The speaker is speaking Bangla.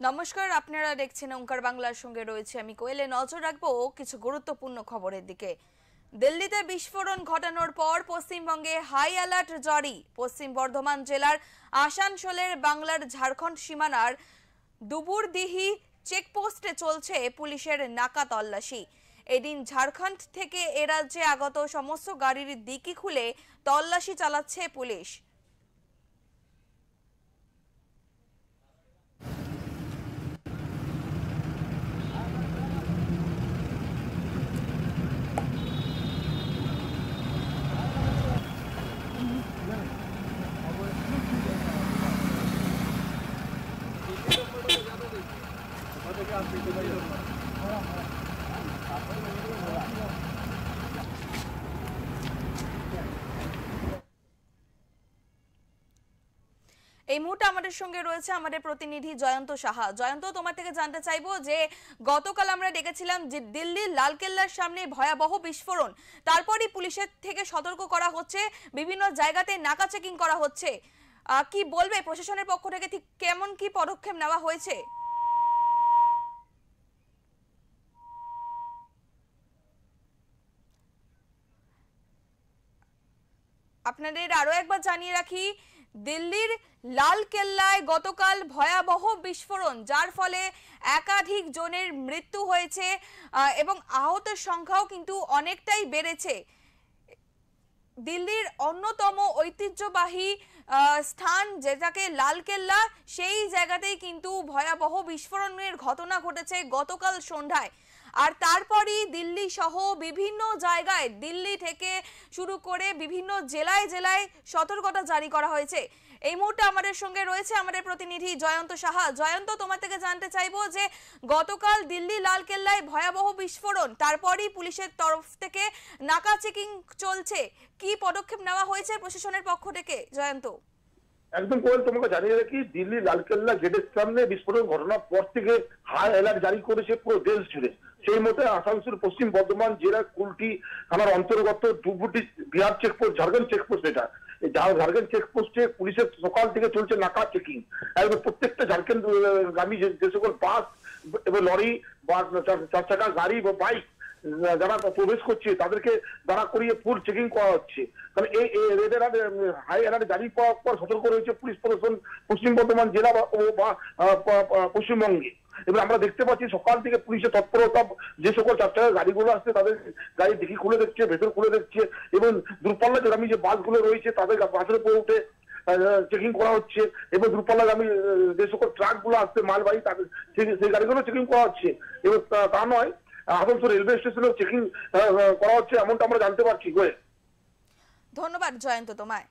নমস্কার, আপনারা দেখছেন ওঙ্কার বাংলার সঙ্গে রয়েছে আমি কোয়েলে। নজর রাখবো কিছু গুরুত্বপূর্ণ খবরের দিকে। দিল্লিতে বিস্ফোরণ ঘটানোর পর পশ্চিমবঙ্গে হাই অ্যালার্ট জারি। পশ্চিম বর্ধমান জেলার আসানসোলের বাংলার ঝাড়খণ্ড সীমানার দুবুরদিহি চেকপোস্টে চলছে পুলিশের নাকা তল্লাশি। এদিন ঝাড়খণ্ড থেকে এ রাজ্যে আগত সমস্ত গাড়ির ডিকি খুলে তল্লাশি চালাচ্ছে পুলিশ। এই মুহূর্তে আমাদের সঙ্গে রয়েছে আমাদের প্রতিনিধি জয়ন্ত সাহা। জয়ন্ত, তোমার থেকে জানতে চাইবো যে গতকাল আমরা দেখেছিলাম যে দিল্লির লালকেল্লার সামনে ভয়াবহ বিস্ফোরণ, তারপরই পুলিশের থেকে সতর্ক করা হচ্ছে, বিভিন্ন জায়গাতে নাকা চেকিং করা হচ্ছে। কি বলবে প্রশাসনের পক্ষ থেকে, ঠিক কেমন কি পদক্ষেপ নেওয়া হয়েছে? আপনাদের আরো একবার জানিয়ে রাখি, দিল্লির লালকেল্লায় গতকাল ভয়াবহ বিস্ফোরণ, যার ফলে একাধিক জনের মৃত্যু হয়েছে এবং আহতের সংখ্যাও কিন্তু অনেকটাই বেড়েছে। দিল্লির অন্যতম ঐতিহ্যবাহী স্থান যেটাকে লালকেল্লা, সেই জায়গাতেই কিন্তু ভয়াবহ বিস্ফোরণের ঘটনা ঘটেছে গতকাল সন্ধ্যায়। আর তারপরই দিল্লি সহ বিভিন্ন জায়গায়, দিল্লি থেকে শুরু করে বিভিন্ন জেলায় জেলায় সতর্কতা জারি করা হয়েছে। এই মুহূর্তে আমাদের সঙ্গে রয়েছে আমাদের প্রতিনিধি জয়ন্ত সাহা। জয়ন্ত, তোমার থেকে জানতে চাইবো যে গতকাল দিল্লি লালকেল্লায় ভয়াবহ বিস্ফোরণ, তারপরই পুলিশের তরফ থেকে নাকা চেকিং চলছে, কি পদক্ষেপ নেওয়া হয়েছে প্রশাসনের পক্ষ থেকে? জয়ন্ত, একদম কোয়েল, তোমাকে জানিয়ে রাখি, দিল্লি লালকেল্লা গেটের সামনে বিস্ফোরণ ঘটনার পর থেকে হাই অ্যালার্ট জারি করেছে পুরো দেশ জুড়ে। সেই মতে আসানসোল পশ্চিম বর্ধমান জেলার কুলটি থানার অন্তর্গত ডুবুটি বিহার চেকপোস্ট, ঝাড়খণ্ড চেকপোস্ট, এটা ঝাড়খণ্ড চেকপোস্টে পুলিশের সকাল থেকে চলছে নাকা চেকিং। একদম প্রত্যেকটা ঝাড়খণ্ড গামী যে সকল বাস এবং লরি বা চার চাকা গাড়ি বা বাইক যারা প্রবেশ করছে তাদেরকে দাঁড়া করিয়ে ফুল চেকিং করা হচ্ছে। কারণ এই রেড অ্যালার্ট, হাই অ্যালার্ট জারি পাওয়ার পর সতর্ক রয়েছে পুলিশ প্রশাসন পশ্চিম বর্ধমান জেলা বা পশ্চিমবঙ্গে। এবার আমরা দেখতে পাচ্ছি সকাল থেকে পুলিশের তৎপরতা, যে সকল চার চাকা গাড়িগুলো আসছে তাদের গাড়ি ডিকি খুলে দেখছে, ভেতর খুলে দেখছে, এবং দূরপাল্লাগামী যে বাসগুলো রয়েছে তাদের বাসের উপরে উঠে চেকিং করা হচ্ছে, এবং দূরপাল্লাগামী যে সকল ট্রাক গুলো আসছে মালবাহী তাদের সেই গাড়িগুলো চেকিং করা হচ্ছে। এবং তা নয়, আসানসোল রেলওয়ে স্টেশনেও চেকিং করা হচ্ছে, এমনটা আমরা জানতে পারছি। ধন্যবাদ জয়ন্ত তোমায়।